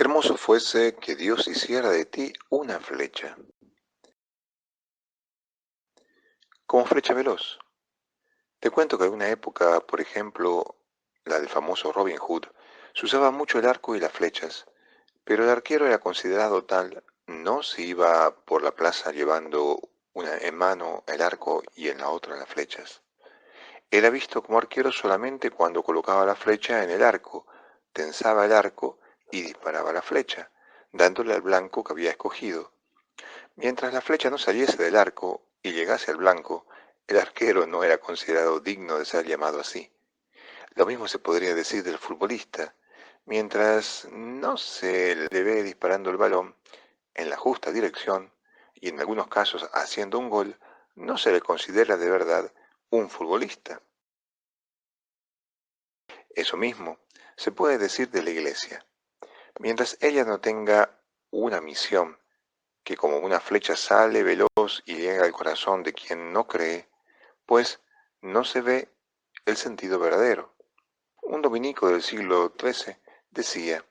Qué hermoso fuese que Dios hiciera de ti una flecha, como flecha veloz. Te cuento que en una época, por ejemplo, la del famoso Robin Hood, se usaba mucho el arco y las flechas, pero el arquero era considerado tal no si iba por la plaza llevando una en mano el arco y en la otra las flechas. Era visto como arquero solamente cuando colocaba la flecha en el arco, tensaba el arco y disparaba la flecha, dándole al blanco que había escogido. Mientras la flecha no saliese del arco y llegase al blanco, el arquero no era considerado digno de ser llamado así. Lo mismo se podría decir del futbolista. Mientras no se le ve disparando el balón en la justa dirección y en algunos casos haciendo un gol, no se le considera de verdad un futbolista. Eso mismo se puede decir de la iglesia. Mientras ella no tenga una misión que como una flecha sale veloz y llega al corazón de quien no cree, pues no se ve el sentido verdadero. Un dominico del siglo XIII decía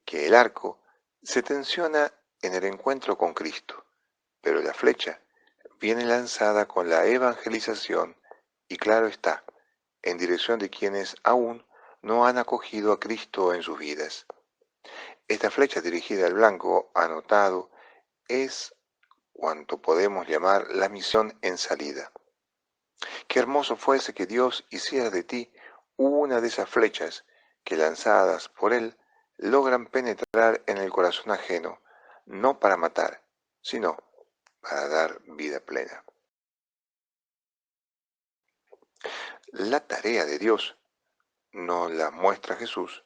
que el arco se tensiona en el encuentro con Cristo, pero la flecha viene lanzada con la evangelización y claro está, en dirección de quienes aún no han acogido a Cristo en sus vidas. Esta flecha dirigida al blanco anotado es cuanto podemos llamar la misión en salida. Qué hermoso fuese que Dios hiciera de ti una de esas flechas que lanzadas por Él logran penetrar en el corazón ajeno, no para matar, sino para dar vida plena. La tarea de Dios, nos la muestra Jesús,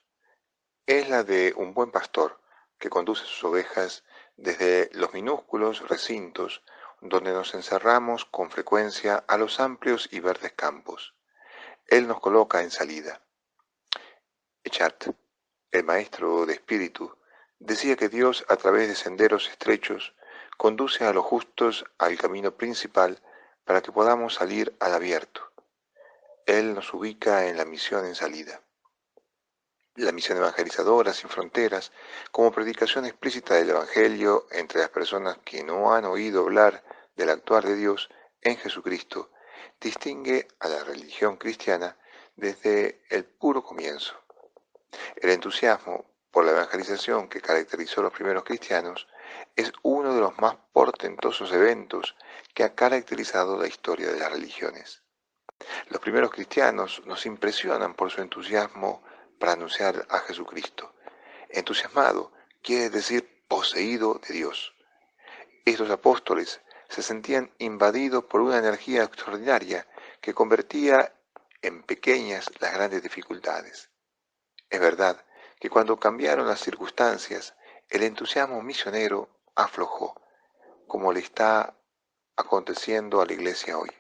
es la de un buen pastor que conduce sus ovejas desde los minúsculos recintos donde nos encerramos con frecuencia a los amplios y verdes campos. Él nos coloca en salida. Eckhart, el maestro de espíritu, decía que Dios a través de senderos estrechos conduce a los justos al camino principal para que podamos salir al abierto. Él nos ubica en la misión en salida. La misión evangelizadora sin fronteras, como predicación explícita del Evangelio entre las personas que no han oído hablar del actuar de Dios en Jesucristo, distingue a la religión cristiana desde el puro comienzo. El entusiasmo por la evangelización que caracterizó a los primeros cristianos es uno de los más portentosos eventos que ha caracterizado la historia de las religiones. Los primeros cristianos nos impresionan por su entusiasmo para anunciar a Jesucristo. Entusiasmado quiere decir poseído de Dios. Estos apóstoles se sentían invadidos por una energía extraordinaria que convertía en pequeñas las grandes dificultades. Es verdad que cuando cambiaron las circunstancias, el entusiasmo misionero aflojó, como le está aconteciendo a la iglesia hoy.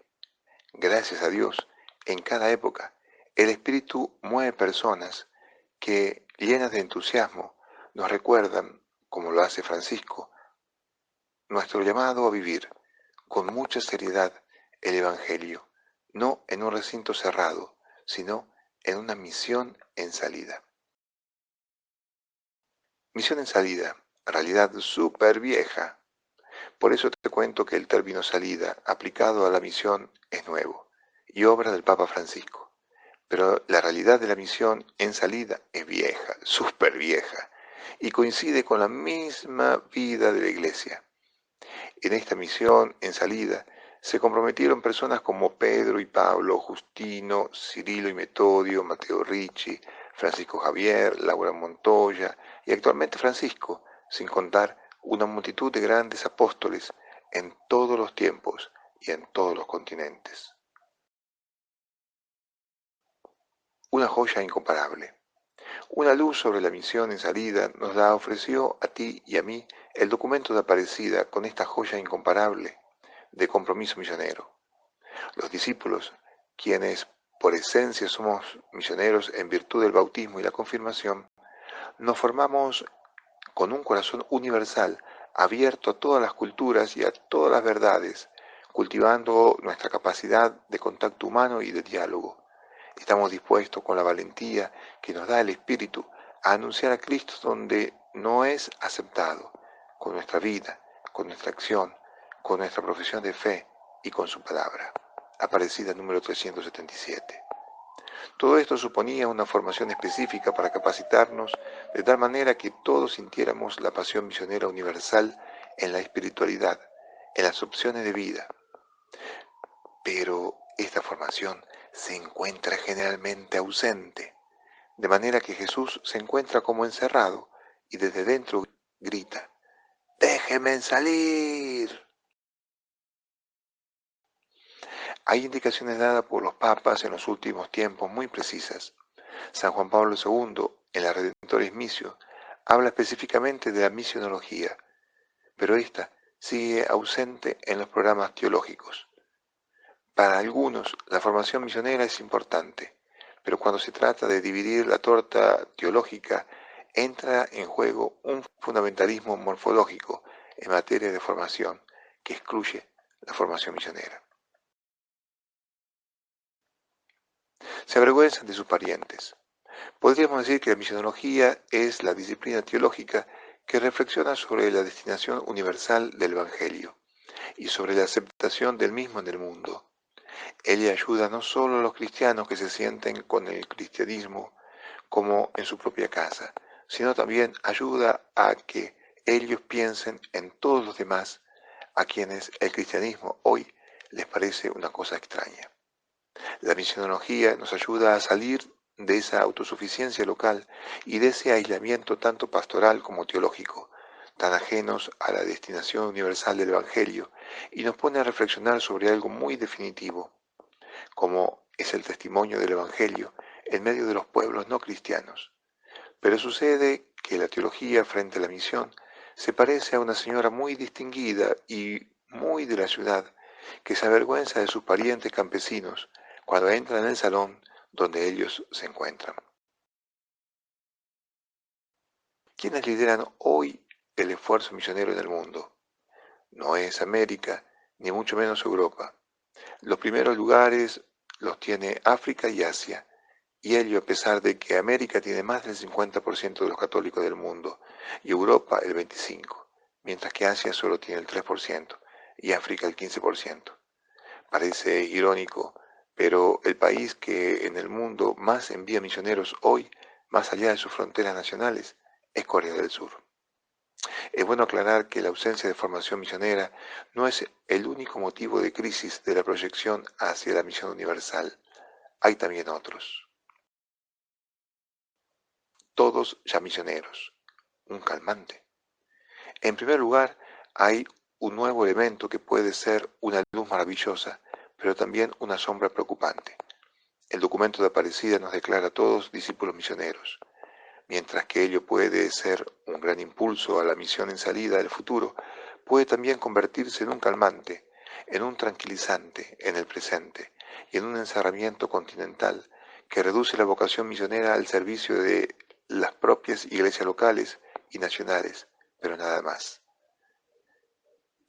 Gracias a Dios, en cada época, el Espíritu mueve personas que, llenas de entusiasmo, nos recuerdan, como lo hace Francisco, nuestro llamado a vivir con mucha seriedad el Evangelio, no en un recinto cerrado, sino en una misión en salida. Misión en salida, realidad súper vieja. Por eso te cuento que el término salida, aplicado a la misión, es nuevo y obra del Papa Francisco. Pero la realidad de la misión en salida es vieja, súper vieja, y coincide con la misma vida de la Iglesia. En esta misión en salida se comprometieron personas como Pedro y Pablo, Justino, Cirilo y Metodio, Mateo Ricci, Francisco Javier, Laura Montoya y actualmente Francisco, sin contar una multitud de grandes apóstoles en todos los tiempos y en todos los continentes. Una joya incomparable. Una luz sobre la misión en salida nos la ofreció a ti y a mí el documento de Aparecida con esta joya incomparable de compromiso misionero. Los discípulos, quienes por esencia somos misioneros en virtud del bautismo y la confirmación, nos formamos con un corazón universal, abierto a todas las culturas y a todas las verdades, cultivando nuestra capacidad de contacto humano y de diálogo. Estamos dispuestos con la valentía que nos da el Espíritu a anunciar a Cristo donde no es aceptado, con nuestra vida, con nuestra acción, con nuestra profesión de fe y con su palabra. Aparecida número 377. Todo esto suponía una formación específica para capacitarnos de tal manera que todos sintiéramos la pasión misionera universal en la espiritualidad, en las opciones de vida. Pero esta formación se encuentra generalmente ausente, de manera que Jesús se encuentra como encerrado y desde dentro grita: ¡déjenme salir! Hay indicaciones dadas por los papas en los últimos tiempos muy precisas. San Juan Pablo II, en la Redemptoris Missio, habla específicamente de la misionología, pero esta sigue ausente en los programas teológicos. Para algunos, la formación misionera es importante, pero cuando se trata de dividir la torta teológica, entra en juego un fundamentalismo morfológico en materia de formación que excluye la formación misionera. Se avergüenzan de sus parientes. Podríamos decir que la misionología es la disciplina teológica que reflexiona sobre la destinación universal del Evangelio y sobre la aceptación del mismo en el mundo. Ella ayuda no solo a los cristianos que se sienten con el cristianismo como en su propia casa, sino también ayuda a que ellos piensen en todos los demás a quienes el cristianismo hoy les parece una cosa extraña. La misionología nos ayuda a salir de esa autosuficiencia local y de ese aislamiento tanto pastoral como teológico, tan ajenos a la destinación universal del Evangelio, y nos pone a reflexionar sobre algo muy definitivo, como es el testimonio del Evangelio en medio de los pueblos no cristianos. Pero sucede que la teología frente a la misión se parece a una señora muy distinguida y muy de la ciudad, que se avergüenza de sus parientes campesinos cuando entra en el salón donde ellos se encuentran. ¿Quiénes lideran hoy el esfuerzo misionero en el mundo? No es América, ni mucho menos Europa. Los primeros lugares los tiene África y Asia, y ello a pesar de que América tiene más del 50% de los católicos del mundo, y Europa el 25%, mientras que Asia solo tiene el 3% y África el 15%. Parece irónico, pero el país que en el mundo más envía misioneros hoy, más allá de sus fronteras nacionales, es Corea del Sur. Es bueno aclarar que la ausencia de formación misionera no es el único motivo de crisis de la proyección hacia la misión universal. Hay también otros. Todos ya misioneros. Un calmante. En primer lugar, hay un nuevo elemento que puede ser una luz maravillosa, pero también una sombra preocupante. El documento de Aparecida nos declara a todos discípulos misioneros. Mientras que ello puede ser un gran impulso a la misión en salida del futuro, puede también convertirse en un calmante, en un tranquilizante en el presente y en un encerramiento continental que reduce la vocación misionera al servicio de las propias iglesias locales y nacionales, pero nada más.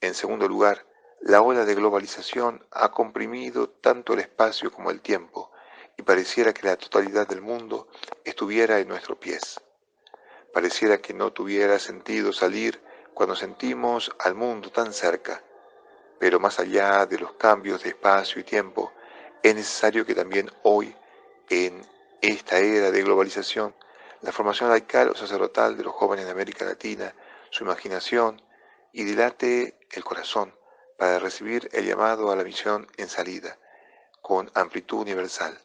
En segundo lugar, la ola de globalización ha comprimido tanto el espacio como el tiempo y pareciera que la totalidad del mundo estuviera en nuestros pies. Pareciera que no tuviera sentido salir cuando sentimos al mundo tan cerca, pero más allá de los cambios de espacio y tiempo, es necesario que también hoy, en esta era de globalización, la formación laical o sacerdotal de los jóvenes de América Latina, su imaginación y dilate el corazón para recibir el llamado a la misión en salida, con amplitud universal.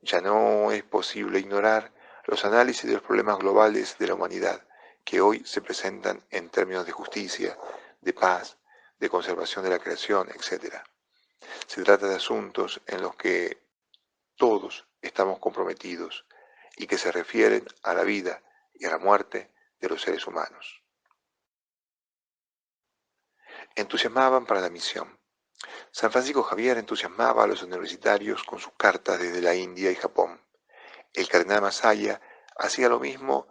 Ya no es posible ignorar los análisis de los problemas globales de la humanidad que hoy se presentan en términos de justicia, de paz, de conservación de la creación, etc. Se trata de asuntos en los que todos estamos comprometidos y que se refieren a la vida y a la muerte de los seres humanos. Entusiasmaban para la misión. San Francisco Javier entusiasmaba a los universitarios con sus cartas desde la India y Japón. El cardenal Masaya hacía lo mismo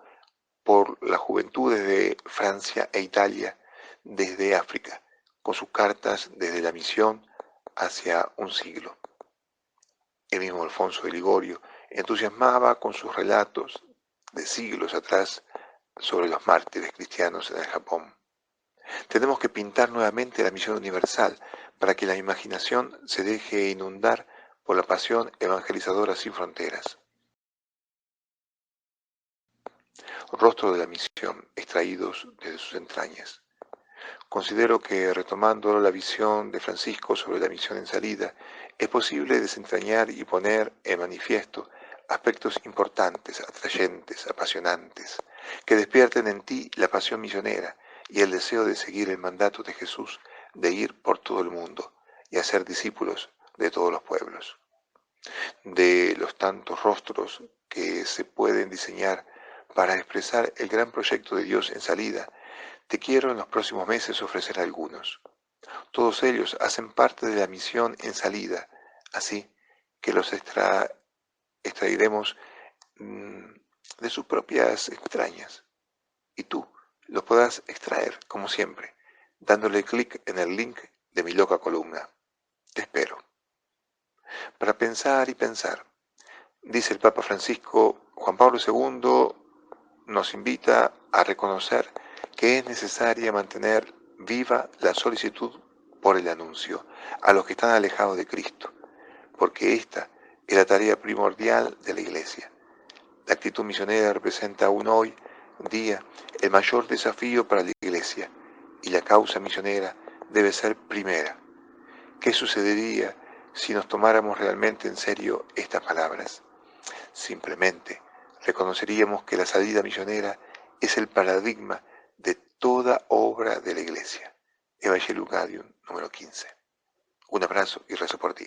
por las juventudes de Francia e Italia desde África, con sus cartas desde la misión hacia un siglo. El mismo Alfonso de Ligorio entusiasmaba con sus relatos de siglos atrás sobre los mártires cristianos en el Japón. Tenemos que pintar nuevamente la misión universal para que la imaginación se deje inundar por la pasión evangelizadora sin fronteras. Rostro de la misión, extraídos de sus entrañas. Considero que, retomando la visión de Francisco sobre la misión en salida, es posible desentrañar y poner en manifiesto aspectos importantes, atrayentes, apasionantes, que despierten en ti la pasión misionera y el deseo de seguir el mandato de Jesús de ir por todo el mundo y hacer discípulos de todos los pueblos. De los tantos rostros que se pueden diseñar para expresar el gran proyecto de Dios en salida, te quiero en los próximos meses ofrecer algunos. Todos ellos hacen parte de la misión en salida, así que los extraeremos de sus propias entrañas. Y tú los podrás extraer, como siempre, dándole clic en el link de mi loca columna. Te espero. Para pensar y pensar, dice el Papa Francisco, Juan Pablo II nos invita a reconocer que es necesaria mantener viva la solicitud por el anuncio a los que están alejados de Cristo, porque esta es la tarea primordial de la Iglesia. La actitud misionera representa aún hoy día el mayor desafío para la Iglesia y la causa misionera debe ser primera. ¿Qué sucedería si nos tomáramos realmente en serio estas palabras? Simplemente reconoceríamos que la salida misionera es el paradigma de toda obra de la Iglesia. Evangelii Gaudium número 15. Un abrazo y rezo por ti.